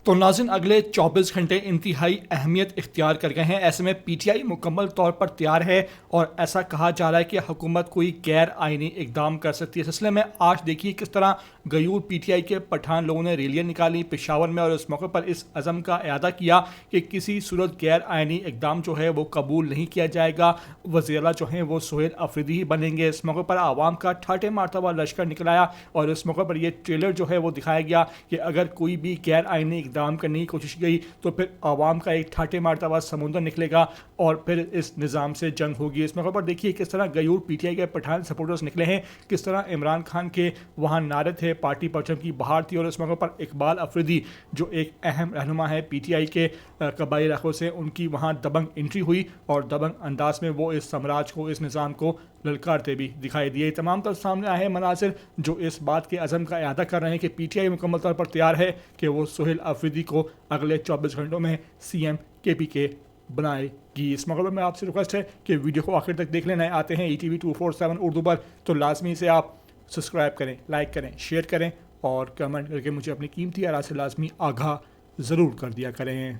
تو ناظرین اگلے 24 گھنٹے انتہائی اہمیت اختیار کر گئے ہیں. ایسے میں پی ٹی آئی مکمل طور پر تیار ہے اور ایسا کہا جا رہا ہے کہ حکومت کوئی غیر آئینی اقدام کر سکتی ہے. اس سلسلے میں آج دیکھیے کس طرح غیور پی ٹی آئی کے پٹھان لوگوں نے ریلیاں نکالی پشاور میں اور اس موقع پر اس عزم کا اعادہ کیا کہ کسی صورت غیر آئینی اقدام جو ہے وہ قبول نہیں کیا جائے گا. وزیر اعلیٰ جو ہیں وہ سہیل افریدی ہی بنیں گے. اس موقع پر عوام کا ٹھاٹھے مارتا ہوا لشکر نکل آیا اور اس موقع پر یہ ٹریلر جو ہے وہ دکھایا گیا کہ اگر کوئی بھی غیر آئینی اقدام کرنے کی کوشش گئی تو پھر عوام کا ایک ٹھاٹھے مارتا ہوا سمندر نکلے گا اور پھر اس نظام سے جنگ ہوگی. اس موقع پر دیکھیے کس طرح غیور پی ٹی آئی کے پٹھان سپورٹرز نکلے ہیں, کس طرح عمران خان کے وہاں نعرے تھے, پارٹی پرچم کی بہار تھی اور اس موقع پر اقبال افریدی جو ایک اہم رہنما ہے پی ٹی آئی کے قبائلی علاقوں سے, ان کی وہاں دبنگ انٹری ہوئی اور دبنگ انداز میں وہ اس سامراج کو, اس نظام کو للکارتے بھی دکھائی دیے. تمام تر سامنے آئے مناظر جو اس بات کے عزم کا اعادہ کر رہے ہیں کہ پی ٹی آئی مکمل طور پر تیار ہے کہ وہ سہیل افریدی کو اگلے 24 گھنٹوں میں سی ایم کے پی کے بنائے گی. اس موقع پر میں آپ سے ریکویسٹ ہے کہ ویڈیو کو آخر تک دیکھ لینا. آتے ہیں ای ٹی وی 247 اردو پر تو لازمی سے آپ سبسکرائب کریں, لائک کریں, شیئر کریں اور کمنٹ کر کے مجھے اپنی قیمتی آراء سے لازمی آگاہ ضرور کر دیا کریں.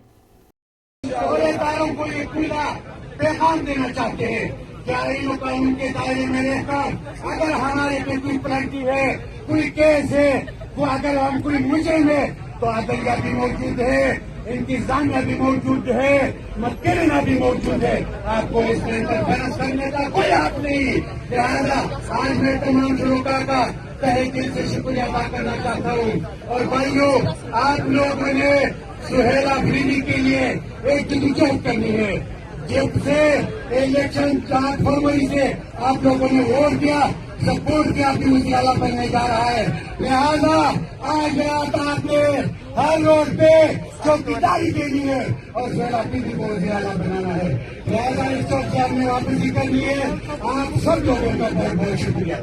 داروں کو یہ کھلا پیغام دینا چاہتے ہیں کہ آئین قانون کے دائرے میں رہ کر اگر ہمارے پہ کوئی پلنٹی ہے, کوئی کیس ہے, وہ اگر ہم کوئی مجرم ہے تو عدلیہ بھی موجود ہے, انتظامیہ بھی موجود ہے, مکرنا بھی موجود ہے. آپ کو اس میں انٹرفیئرنس کرنے کا کوئی حق نہیں. لہٰذا آج میں تمام شرکاء کا تہہ دل سے شکریہ ادا کرنا چاہتا ہوں. اور بھائیوں, آپ لوگوں نے سہیل افریدی کے لیے ایک جدوجہد کرنی ہے. جب سے الیکشن 4 فروری سے آپ لوگوں نے ووٹ دیا, سپورٹ کیا کہ وزیر اعلیٰ بننے جا رہا ہے. لہذا آج رات آپ نے ہر روڈ پہ چوکیداری دینی ہے اور سہیل افریدی کو وزیر اعلیٰ بنانا ہے. لہذا اس چوک سے ہم نے واپسی کرنی ہے. آپ سب لوگوں کا بہت بہت شکریہ.